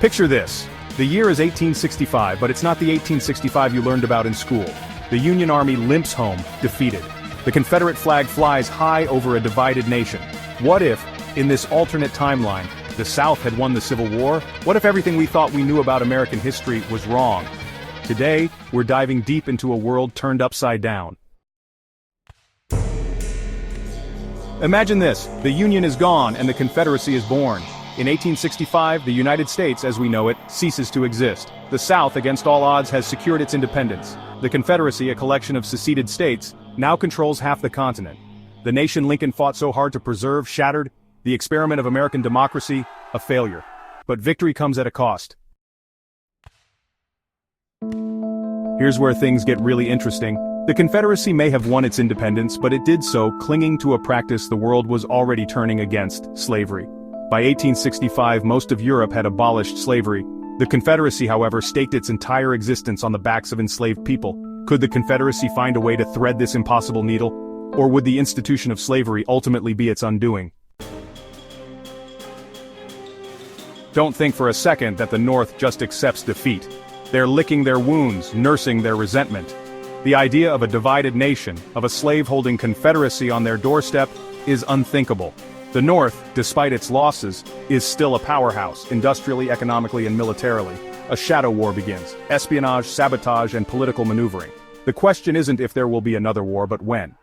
Picture this. The year is 1865, but it's not the 1865 you learned about in school. The Union Army limps home, defeated. The Confederate flag flies high over a divided nation. What if, in this alternate timeline, the South had won the Civil War? What if everything we thought we knew about American history was wrong? Today, we're diving deep into a world turned upside down. Imagine this, the Union is gone and the Confederacy is born. In 1865, the United States, as we know it, ceases to exist. The South, against all odds, has secured its independence. The Confederacy, a collection of seceded states, now controls half the continent. The nation Lincoln fought so hard to preserve, shattered. The experiment of American democracy, a failure. But victory comes at a cost. Here's where things get really interesting. The Confederacy may have won its independence, but it did so clinging to a practice the world was already turning against: slavery. By 1865, most of Europe had abolished slavery. The Confederacy, however, staked its entire existence on the backs of enslaved people. Could the Confederacy find a way to thread this impossible needle? Or would the institution of slavery ultimately be its undoing? Don't think for a second that the North just accepts defeat. They're licking their wounds, nursing their resentment. The idea of a divided nation, of a slave-holding Confederacy on their doorstep, is unthinkable. The North, despite its losses, is still a powerhouse, industrially, economically, and militarily. A shadow war begins: espionage, sabotage, and political maneuvering. The question isn't if there will be another war, but when.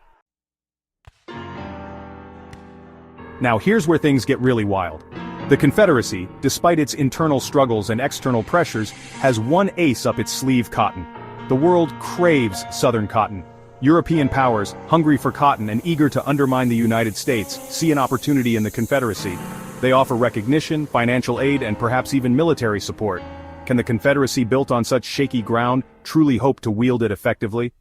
Now here's where things get really wild. The Confederacy, despite its internal struggles and external pressures, has one ace up its sleeve: cotton. The world craves Southern cotton. European powers, hungry for cotton and eager to undermine the United States, see an opportunity in the Confederacy. They offer recognition, financial aid, and perhaps even military support. Can the Confederacy, built on such shaky ground, truly hope to wield it effectively?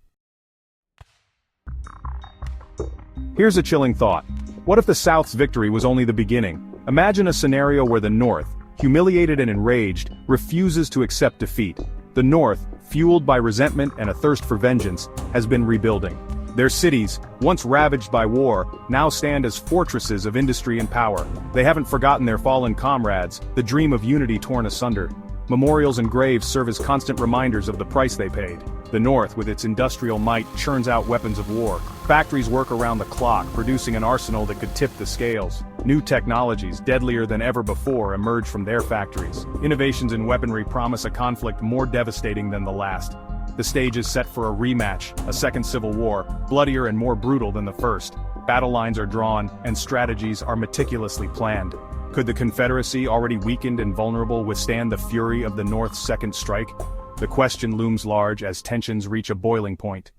Here's a chilling thought. What if the South's victory was only the beginning? Imagine a scenario where the North, humiliated and enraged, refuses to accept defeat. The North, fueled by resentment and a thirst for vengeance, has been rebuilding. Their cities, once ravaged by war, now stand as fortresses of industry and power. They haven't forgotten their fallen comrades, the dream of unity torn asunder. Memorials and graves serve as constant reminders of the price they paid. The North, with its industrial might, churns out weapons of war. Factories work around the clock, producing an arsenal that could tip the scales. New technologies, deadlier than ever before, emerge from their factories. Innovations in weaponry promise a conflict more devastating than the last. The stage is set for a rematch, a second civil war, bloodier and more brutal than the first. Battle lines are drawn, and strategies are meticulously planned. Could the Confederacy, already weakened and vulnerable, withstand the fury of the North's second strike? The question looms large as tensions reach a boiling point.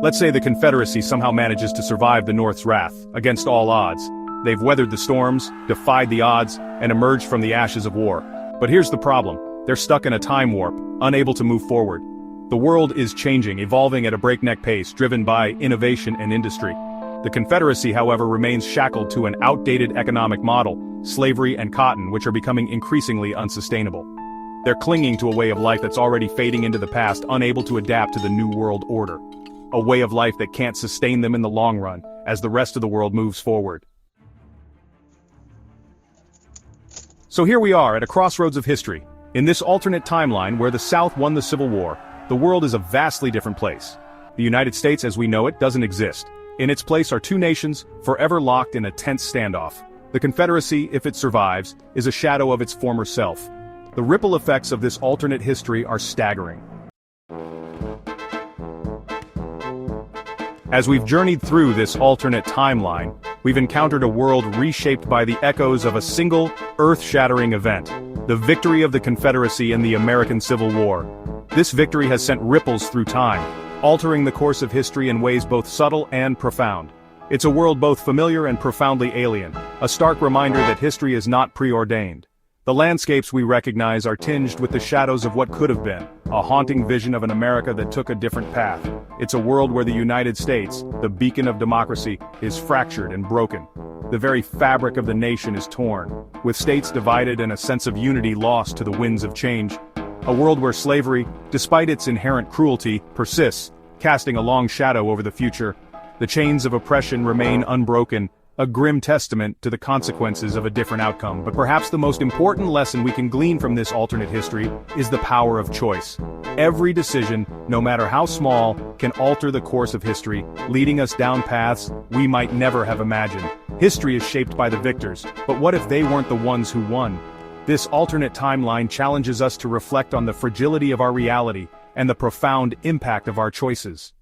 Let's say the Confederacy somehow manages to survive the North's wrath, against all odds. They've weathered the storms, defied the odds, and emerged from the ashes of war. But here's the problem. They're stuck in a time warp, unable to move forward. The world is changing, evolving at a breakneck pace, driven by innovation and industry. The Confederacy, however, remains shackled to an outdated economic model: slavery and cotton, which are becoming increasingly unsustainable. They're clinging to a way of life that's already fading into the past, unable to adapt to the new world order. A way of life that can't sustain them in the long run, as the rest of the world moves forward. So here we are at a crossroads of history. In this alternate timeline where the South won the Civil War, the world is a vastly different place. The United States as we know it doesn't exist. In its place are two nations, forever locked in a tense standoff. The Confederacy, if it survives, is a shadow of its former self. The ripple effects of this alternate history are staggering. As we've journeyed through this alternate timeline, we've encountered a world reshaped by the echoes of a single, earth-shattering event: the victory of the Confederacy in the American Civil War. This victory has sent ripples through time, altering the course of history in ways both subtle and profound. It's a world both familiar and profoundly alien, a stark reminder that history is not preordained. The landscapes we recognize are tinged with the shadows of what could have been, a haunting vision of an America that took a different path. It's a world where the United States, the beacon of democracy, is fractured and broken. The very fabric of the nation is torn, with states divided and a sense of unity lost to the winds of change. A world where slavery, despite its inherent cruelty, persists, casting a long shadow over the future. The chains of oppression remain unbroken, A grim testament to the consequences of a different outcome, but perhaps the most important lesson we can glean from this alternate history is the power of choice. Every decision, no matter how small, can alter the course of history, leading us down paths we might never have imagined. History is shaped by the victors, but what if they weren't the ones who won? This alternate timeline challenges us to reflect on the fragility of our reality and the profound impact of our choices.